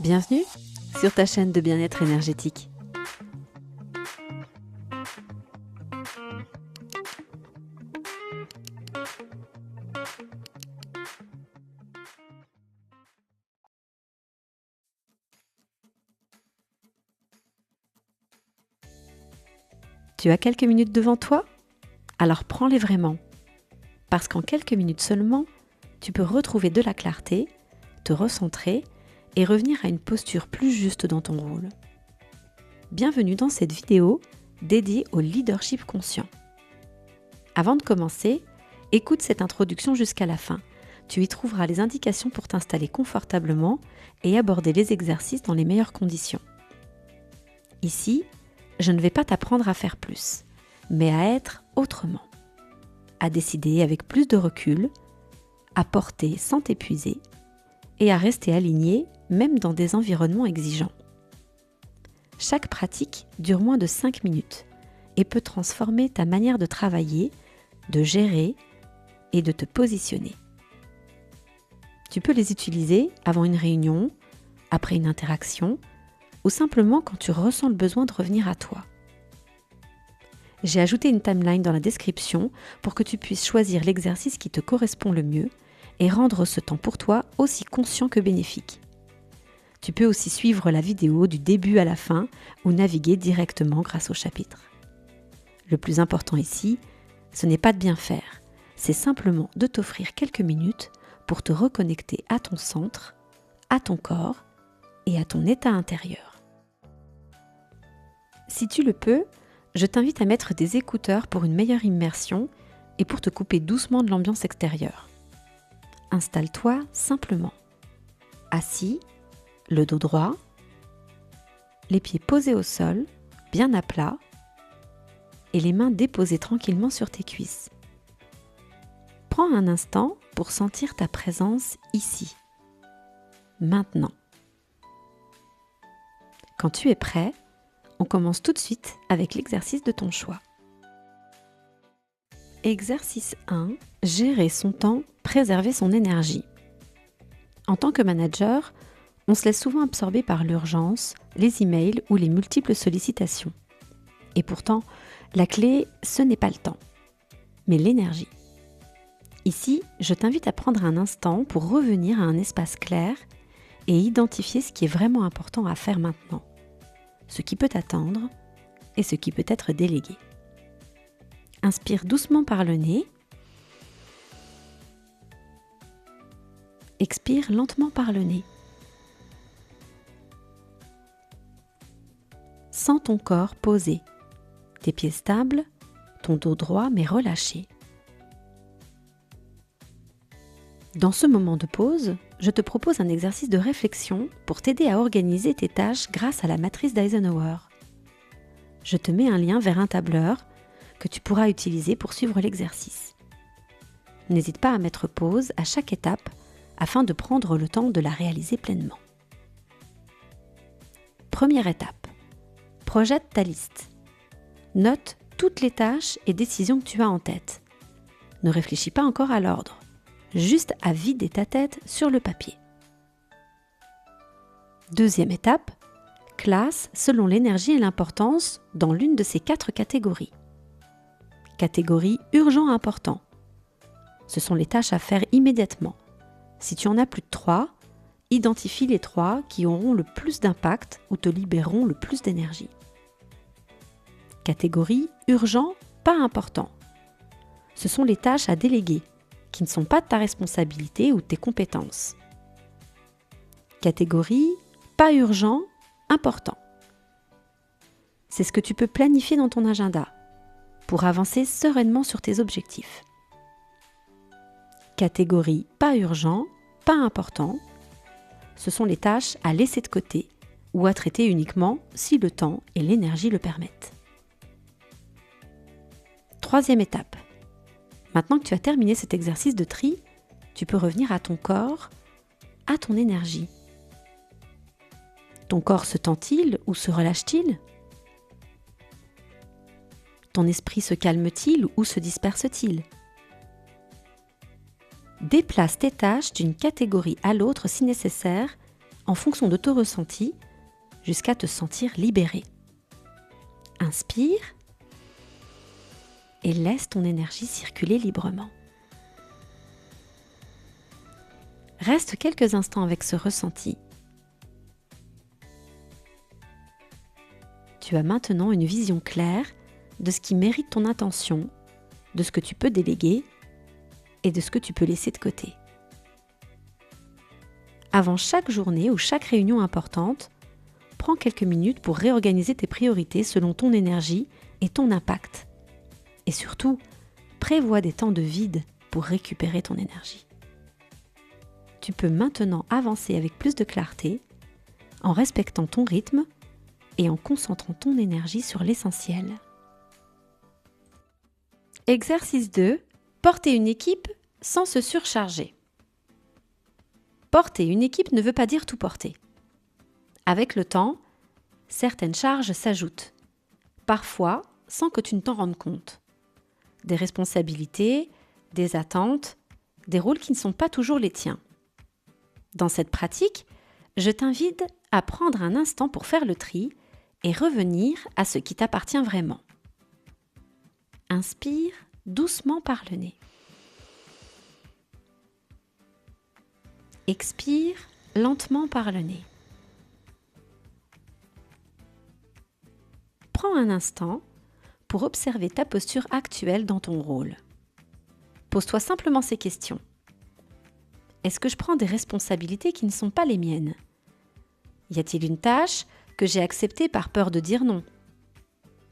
Bienvenue sur ta chaîne de bien-être énergétique. Tu as quelques minutes devant toi? Alors prends-les vraiment. Parce qu'en quelques minutes seulement, tu peux retrouver de la clarté, te recentrer et revenir à une posture plus juste dans ton rôle. Bienvenue dans cette vidéo dédiée au leadership conscient. Avant de commencer, écoute cette introduction jusqu'à la fin. Tu y trouveras les indications pour t'installer confortablement et aborder les exercices dans les meilleures conditions. Ici, je ne vais pas t'apprendre à faire plus, mais à être autrement, à décider avec plus de recul, à porter sans t'épuiser et à rester aligné même dans des environnements exigeants. Chaque pratique dure moins de 5 minutes et peut transformer ta manière de travailler, de gérer et de te positionner. Tu peux les utiliser avant une réunion, après une interaction ou simplement quand tu ressens le besoin de revenir à toi. J'ai ajouté une timeline dans la description pour que tu puisses choisir l'exercice qui te correspond le mieux et rendre ce temps pour toi aussi conscient que bénéfique. Tu peux aussi suivre la vidéo du début à la fin ou naviguer directement grâce au chapitre. Le plus important ici, ce n'est pas de bien faire, c'est simplement de t'offrir quelques minutes pour te reconnecter à ton centre, à ton corps et à ton état intérieur. Si tu le peux, je t'invite à mettre des écouteurs pour une meilleure immersion et pour te couper doucement de l'ambiance extérieure. Installe-toi simplement, assis, le dos droit, les pieds posés au sol, bien à plat, et les mains déposées tranquillement sur tes cuisses. Prends un instant pour sentir ta présence ici, maintenant. Quand tu es prêt, on commence tout de suite avec l'exercice de ton choix. Exercice 1. Gérer son temps, préserver son énergie. En tant que manager, on se laisse souvent absorber par l'urgence, les emails ou les multiples sollicitations. Et pourtant, la clé, ce n'est pas le temps, mais l'énergie. Ici, je t'invite à prendre un instant pour revenir à un espace clair et identifier ce qui est vraiment important à faire maintenant, ce qui peut attendre et ce qui peut être délégué. Inspire doucement par le nez. Expire lentement par le nez. Sens ton corps posé, tes pieds stables, ton dos droit mais relâché. Dans ce moment de pause, je te propose un exercice de réflexion pour t'aider à organiser tes tâches grâce à la matrice d'Eisenhower. Je te mets un lien vers un tableur que tu pourras utiliser pour suivre l'exercice. N'hésite pas à mettre pause à chaque étape afin de prendre le temps de la réaliser pleinement. Première étape. Projette ta liste. Note toutes les tâches et décisions que tu as en tête. Ne réfléchis pas encore à l'ordre, juste à vider ta tête sur le papier. Deuxième étape. Classe selon l'énergie et l'importance dans l'une de ces 4 catégories. Catégorie urgent important. Ce sont les tâches à faire immédiatement. Si tu en as plus de 3, identifie les 3 qui auront le plus d'impact ou te libéreront le plus d'énergie. Catégorie urgent, pas important. Ce sont les tâches à déléguer, qui ne sont pas de ta responsabilité ou de tes compétences. Catégorie pas urgent, important. C'est ce que tu peux planifier dans ton agenda pour avancer sereinement sur tes objectifs. Catégorie pas urgent, pas important. Ce sont les tâches à laisser de côté ou à traiter uniquement si le temps et l'énergie le permettent. Troisième étape. Maintenant que tu as terminé cet exercice de tri, tu peux revenir à ton corps, à ton énergie. Ton corps se tend-il ou se relâche-t-il ? Ton esprit se calme-t-il ou se disperse-t-il ? Déplace tes tâches d'une catégorie à l'autre si nécessaire en fonction de ton ressenti jusqu'à te sentir libéré. Inspire et laisse ton énergie circuler librement. Reste quelques instants avec ce ressenti. Tu as maintenant une vision claire de ce qui mérite ton attention, de ce que tu peux déléguer et de ce que tu peux laisser de côté. Avant chaque journée ou chaque réunion importante, prends quelques minutes pour réorganiser tes priorités selon ton énergie et ton impact. Et surtout, prévois des temps de vide pour récupérer ton énergie. Tu peux maintenant avancer avec plus de clarté, en respectant ton rythme et en concentrant ton énergie sur l'essentiel. Exercice 2. Porter une équipe sans se surcharger. Porter une équipe ne veut pas dire tout porter. Avec le temps, certaines charges s'ajoutent, parfois sans que tu ne t'en rendes compte. Des responsabilités, des attentes, des rôles qui ne sont pas toujours les tiens. Dans cette pratique, je t'invite à prendre un instant pour faire le tri et revenir à ce qui t'appartient vraiment. Inspire doucement par le nez. Expire lentement par le nez. Prends un instant pour observer ta posture actuelle dans ton rôle. Pose-toi simplement ces questions. Est-ce que je prends des responsabilités qui ne sont pas les miennes ? Y a-t-il une tâche que j'ai acceptée par peur de dire non ?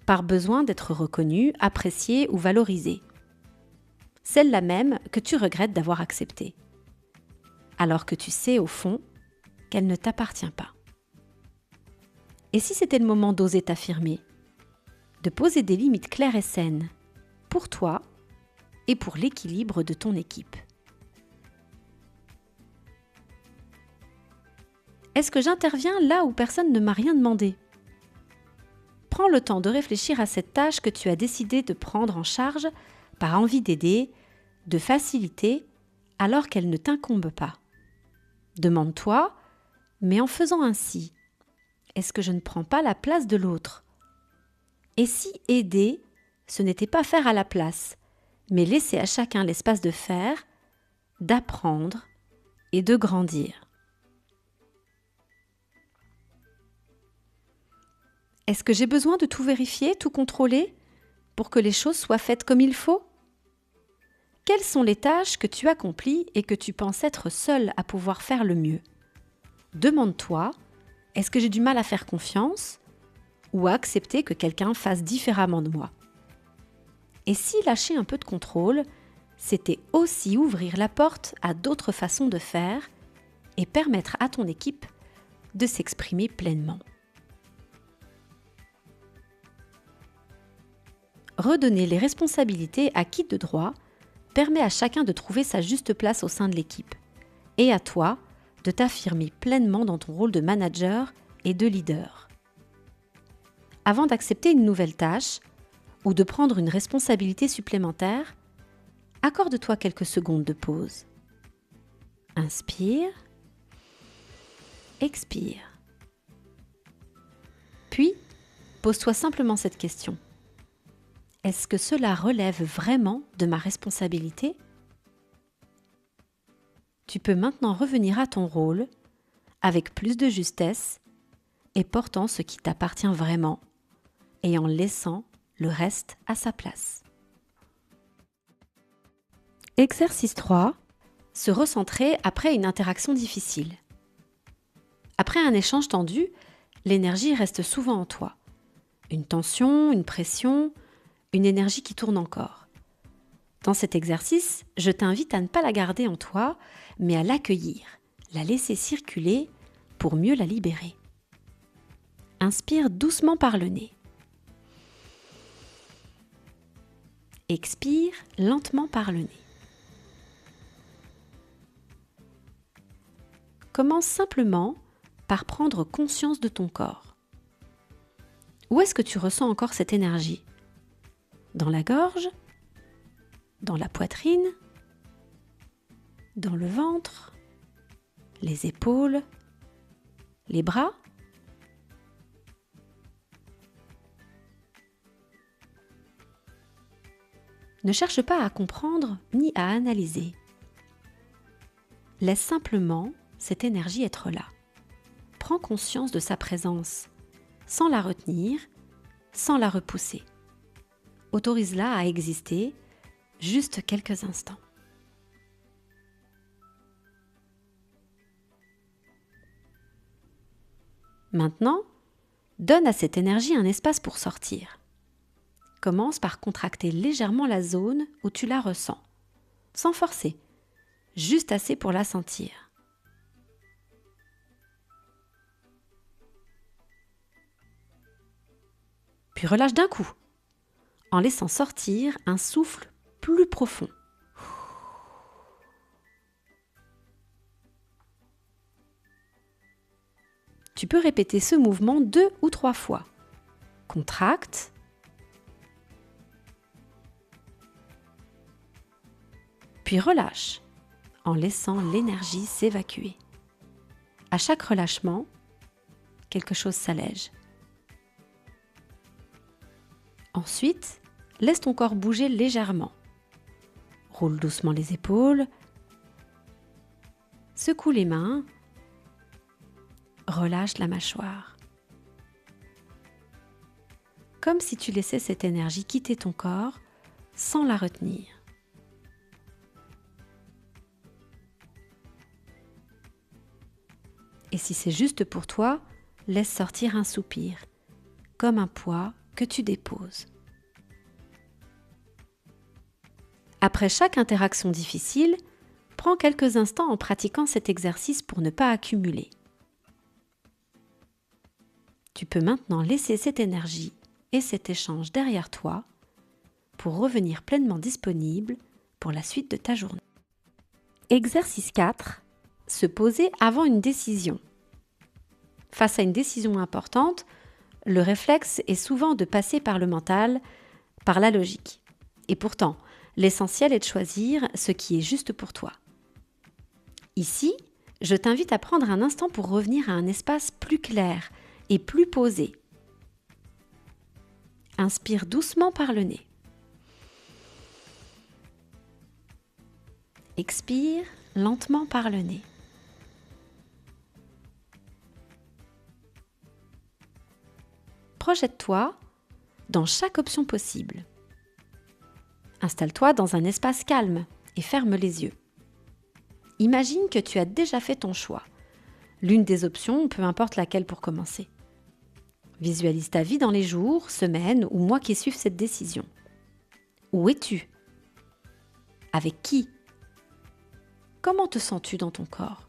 Par besoin d'être reconnu, apprécié ou valorisé ? Celle-là même que tu regrettes d'avoir acceptée, alors que tu sais au fond qu'elle ne t'appartient pas. Et si c'était le moment d'oser t'affirmer, de poser des limites claires et saines pour toi et pour l'équilibre de ton équipe. Est-ce que j'interviens là où personne ne m'a rien demandé ? Prends le temps de réfléchir à cette tâche que tu as décidé de prendre en charge par envie d'aider, de faciliter, alors qu'elle ne t'incombe pas. Demande-toi, mais en faisant ainsi, est-ce que je ne prends pas la place de l'autre ? Et si aider, ce n'était pas faire à la place, mais laisser à chacun l'espace de faire, d'apprendre et de grandir. Est-ce que j'ai besoin de tout vérifier, tout contrôler, pour que les choses soient faites comme il faut ? Quelles sont les tâches que tu accomplis et que tu penses être seul à pouvoir faire le mieux ? Demande-toi, est-ce que j'ai du mal à faire confiance ou à accepter que quelqu'un fasse différemment de moi ? Et si lâcher un peu de contrôle, c'était aussi ouvrir la porte à d'autres façons de faire et permettre à ton équipe de s'exprimer pleinement. Redonner les responsabilités à qui de droit permet à chacun de trouver sa juste place au sein de l'équipe et à toi de t'affirmer pleinement dans ton rôle de manager et de leader. Avant d'accepter une nouvelle tâche ou de prendre une responsabilité supplémentaire, accorde-toi quelques secondes de pause. Inspire, expire. Puis, pose-toi simplement cette question. Est-ce que cela relève vraiment de ma responsabilité ? Tu peux maintenant revenir à ton rôle avec plus de justesse et portant ce qui t'appartient vraiment et en laissant le reste à sa place. Exercice 3. Se recentrer après une interaction difficile. Après un échange tendu, l'énergie reste souvent en toi. Une tension, une pression, une énergie qui tourne encore. Dans cet exercice, je t'invite à ne pas la garder en toi, mais à l'accueillir, la laisser circuler pour mieux la libérer. Inspire doucement par le nez. Expire lentement par le nez. Commence simplement par prendre conscience de ton corps. Où est-ce que tu ressens encore cette énergie ? Dans la gorge ? Dans la poitrine ? Dans le ventre ? Les épaules ? les bras. Ne cherche pas à comprendre ni à analyser. Laisse simplement cette énergie être là. Prends conscience de sa présence, sans la retenir, sans la repousser. Autorise-la à exister juste quelques instants. Maintenant, donne à cette énergie un espace pour sortir. Commence par contracter légèrement la zone où tu la ressens, sans forcer, juste assez pour la sentir. Puis relâche d'un coup, en laissant sortir un souffle plus profond. Tu peux répéter ce mouvement 2 ou 3 fois. Contracte. Puis relâche, en laissant l'énergie s'évacuer. À chaque relâchement, quelque chose s'allège. Ensuite, laisse ton corps bouger légèrement. Roule doucement les épaules. Secoue les mains. Relâche la mâchoire. Comme si tu laissais cette énergie quitter ton corps sans la retenir. Et si c'est juste pour toi, laisse sortir un soupir, comme un poids que tu déposes. Après chaque interaction difficile, prends quelques instants en pratiquant cet exercice pour ne pas accumuler. Tu peux maintenant laisser cette énergie et cet échange derrière toi pour revenir pleinement disponible pour la suite de ta journée. Exercice 4. Se poser avant une décision. Face à une décision importante, le réflexe est souvent de passer par le mental, par la logique. Et pourtant, l'essentiel est de choisir ce qui est juste pour toi. Ici, je t'invite à prendre un instant pour revenir à un espace plus clair et plus posé. Inspire doucement par le nez. Expire lentement par le nez. Projette-toi dans chaque option possible. Installe-toi dans un espace calme et ferme les yeux. Imagine que tu as déjà fait ton choix. L'une des options, peu importe laquelle pour commencer. Visualise ta vie dans les jours, semaines ou mois qui suivent cette décision. Où es-tu? Avec qui? Comment te sens-tu dans ton corps?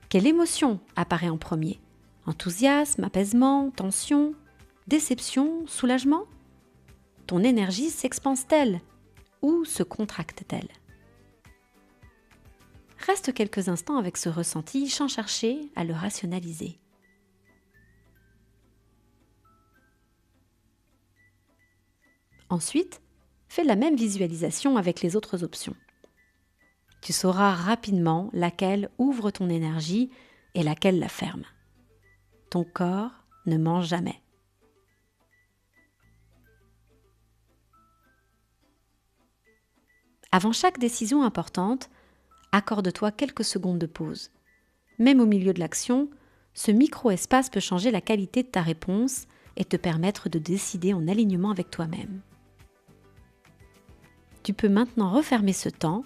Quelle émotion apparaît en premier? Enthousiasme, apaisement, tension, déception, soulagement? Ton énergie s'expanse-t-elle ou se contracte-t-elle? Reste quelques instants avec ce ressenti sans chercher à le rationaliser. Ensuite, fais la même visualisation avec les autres options. Tu sauras rapidement laquelle ouvre ton énergie et laquelle la ferme. Ton corps ne ment jamais. Avant chaque décision importante, accorde-toi quelques secondes de pause. Même au milieu de l'action, ce micro-espace peut changer la qualité de ta réponse et te permettre de décider en alignement avec toi-même. Tu peux maintenant refermer ce temps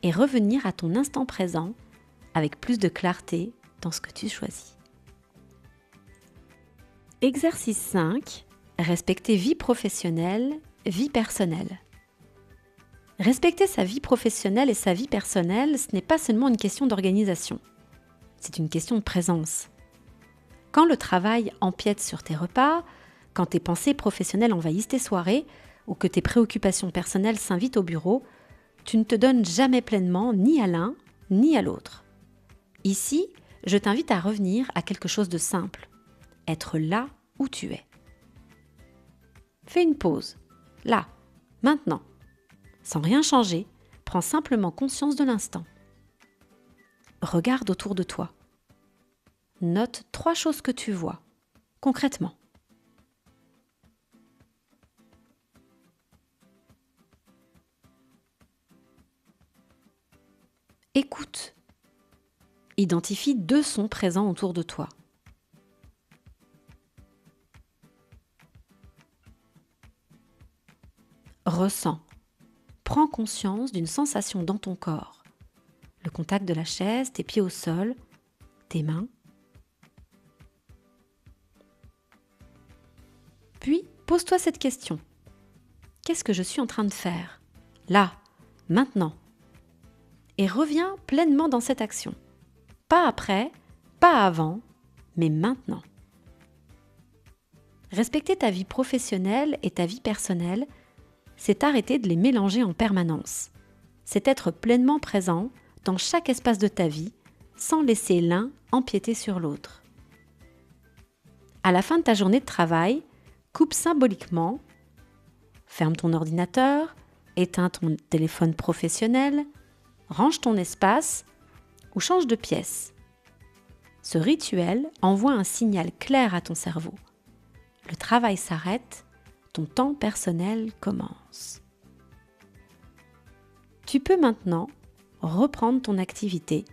et revenir à ton instant présent avec plus de clarté dans ce que tu choisis. Exercice 5. Respecter vie professionnelle, vie personnelle. Respecter sa vie professionnelle et sa vie personnelle, ce n'est pas seulement une question d'organisation. C'est une question de présence. Quand le travail empiète sur tes repas, quand tes pensées professionnelles envahissent tes soirées ou que tes préoccupations personnelles s'invitent au bureau, tu ne te donnes jamais pleinement ni à l'un ni à l'autre. Ici, je t'invite à revenir à quelque chose de simple. Être là où tu es. Fais une pause. Là, maintenant. Sans rien changer, prends simplement conscience de l'instant. Regarde autour de toi. note 3 choses que tu vois, concrètement. Écoute. Identifie 2 sons présents autour de toi. Ressens. Prends conscience d'une sensation dans ton corps. Le contact de la chaise, tes pieds au sol, tes mains. Puis, pose-toi cette question. Qu'est-ce que je suis en train de faire? Là, maintenant. Et reviens pleinement dans cette action. Pas après, pas avant, mais maintenant. Respecter ta vie professionnelle et ta vie personnelle, c'est arrêter de les mélanger en permanence. C'est être pleinement présent dans chaque espace de ta vie, sans laisser l'un empiéter sur l'autre. À la fin de ta journée de travail, coupe symboliquement, ferme ton ordinateur, éteins ton téléphone professionnel, range ton espace ou change de pièce. Ce rituel envoie un signal clair à ton cerveau. Le travail s'arrête, ton temps personnel commence. Tu peux maintenant reprendre ton activité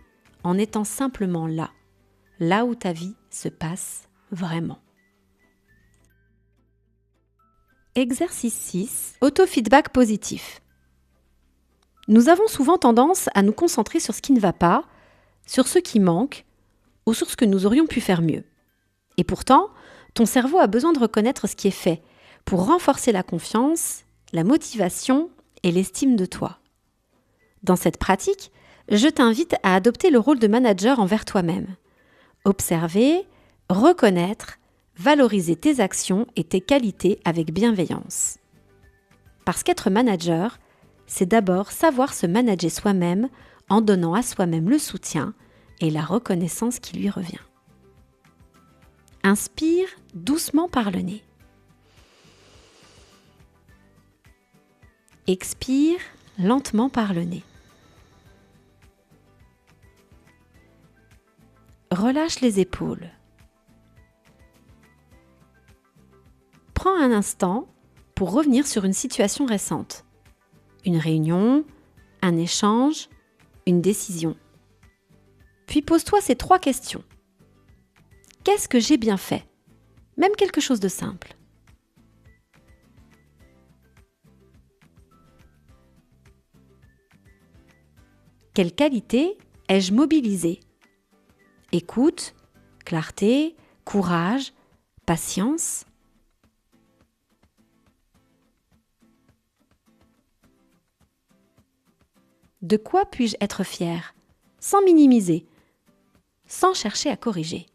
en étant simplement là où ta vie se passe vraiment. Exercice 6. Autofeedback positif. Nous avons souvent tendance à nous concentrer sur ce qui ne va pas, sur ce qui manque ou sur ce que nous aurions pu faire mieux. Et pourtant, ton cerveau a besoin de reconnaître ce qui est fait pour renforcer la confiance, la motivation et l'estime de toi. Dans cette pratique, je t'invite à adopter le rôle de manager envers toi-même. Observer, reconnaître, valoriser tes actions et tes qualités avec bienveillance. Parce qu'être manager, c'est d'abord savoir se manager soi-même en donnant à soi-même le soutien et la reconnaissance qui lui revient. Inspire doucement par le nez. Expire lentement par le nez. Relâche les épaules. Prends un instant pour revenir sur une situation récente. Une réunion, un échange, une décision. Puis pose-toi ces 3 questions. Qu'est-ce que j'ai bien fait? Même quelque chose de simple. Quelle qualité ai-je mobilisée? Écoute, clarté, courage, patience. De quoi puis-je être fière? Sans minimiser, sans chercher à corriger.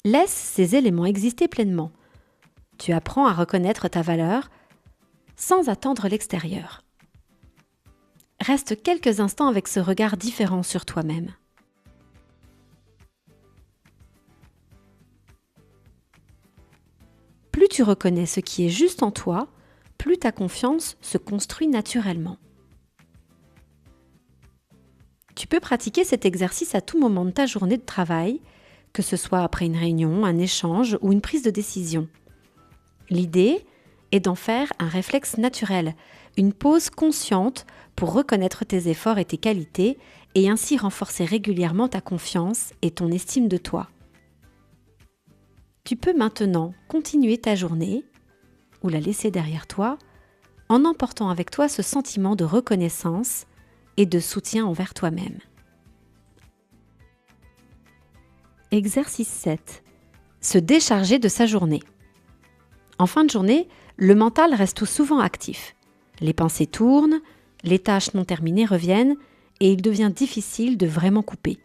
Laisse ces éléments exister pleinement. Tu apprends à reconnaître ta valeur sans attendre l'extérieur. Reste quelques instants avec ce regard différent sur toi-même. Plus tu reconnais ce qui est juste en toi, plus ta confiance se construit naturellement. Tu peux pratiquer cet exercice à tout moment de ta journée de travail, que ce soit après une réunion, un échange ou une prise de décision. L'idée est d'en faire un réflexe naturel, une pause consciente pour reconnaître tes efforts et tes qualités et ainsi renforcer régulièrement ta confiance et ton estime de toi. Tu peux maintenant continuer ta journée ou la laisser derrière toi en emportant avec toi ce sentiment de reconnaissance et de soutien envers toi-même. Exercice 7. Se décharger de sa journée. En fin de journée, le mental reste souvent actif. Les pensées tournent, les tâches non terminées reviennent et il devient difficile de vraiment couper.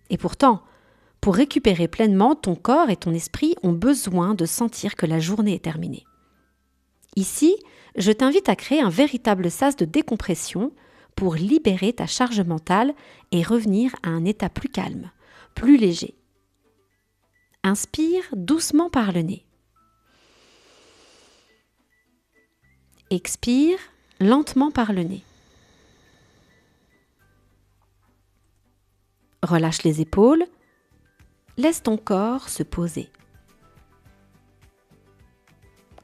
Et pourtant, pour récupérer pleinement, ton corps et ton esprit ont besoin de sentir que la journée est terminée. Ici, je t'invite à créer un véritable sas de décompression pour libérer ta charge mentale et revenir à un état plus calme, plus léger. Inspire doucement par le nez. Expire lentement par le nez. Relâche les épaules. Laisse ton corps se poser.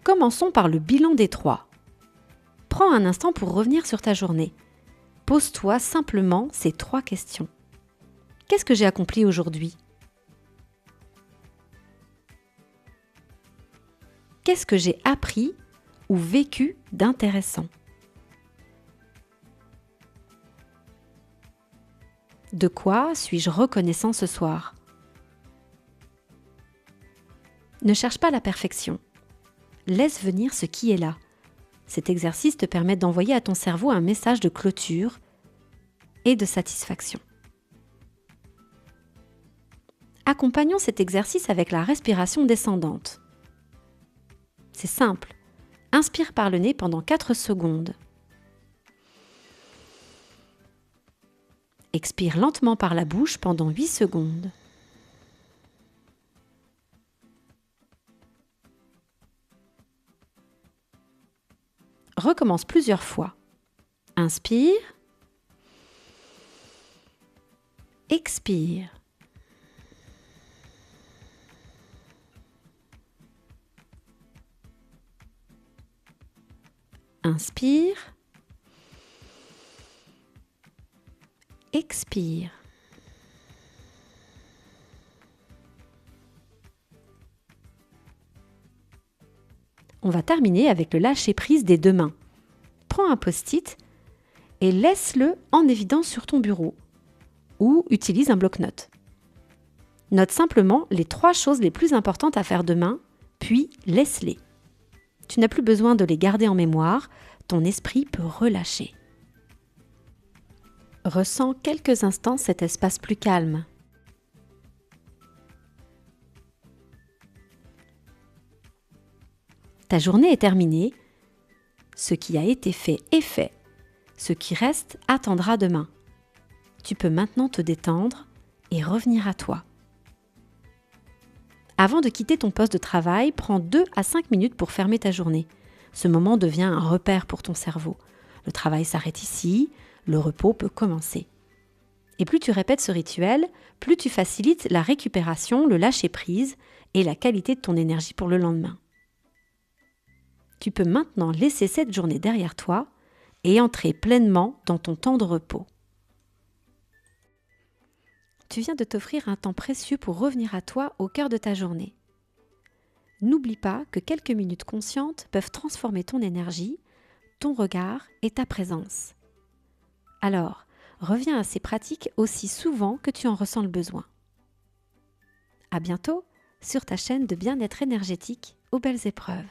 Commençons par le bilan des 3. Prends un instant pour revenir sur ta journée. Pose-toi simplement ces 3 questions. Qu'est-ce que j'ai accompli aujourd'hui? Qu'est-ce que j'ai appris ou vécu d'intéressant? De quoi suis-je reconnaissant ce soir? Ne cherche pas la perfection. Laisse venir ce qui est là. Cet exercice te permet d'envoyer à ton cerveau un message de clôture et de satisfaction. Accompagnons cet exercice avec la respiration descendante. C'est simple. Inspire par le nez pendant 4 secondes. Expire lentement par la bouche pendant 8 secondes. Recommence plusieurs fois. Inspire. Expire. Inspire. Expire. On va terminer avec le lâcher-prise des 2 mains. Prends un post-it et laisse-le en évidence sur ton bureau ou utilise un bloc-notes. Note simplement les 3 choses les plus importantes à faire demain, puis laisse-les. Tu n'as plus besoin de les garder en mémoire, ton esprit peut relâcher. Ressens quelques instants cet espace plus calme. Ta journée est terminée. Ce qui a été fait est fait. Ce qui reste attendra demain. Tu peux maintenant te détendre et revenir à toi. Avant de quitter ton poste de travail, prends 2 à 5 minutes pour fermer ta journée. Ce moment devient un repère pour ton cerveau. Le travail s'arrête ici, le repos peut commencer. Et plus tu répètes ce rituel, plus tu facilites la récupération, le lâcher-prise et la qualité de ton énergie pour le lendemain. Tu peux maintenant laisser cette journée derrière toi et entrer pleinement dans ton temps de repos. Tu viens de t'offrir un temps précieux pour revenir à toi au cœur de ta journée. N'oublie pas que quelques minutes conscientes peuvent transformer ton énergie, ton regard et ta présence. Alors, reviens à ces pratiques aussi souvent que tu en ressens le besoin. À bientôt sur ta chaîne de bien-être énergétique aux belles épreuves.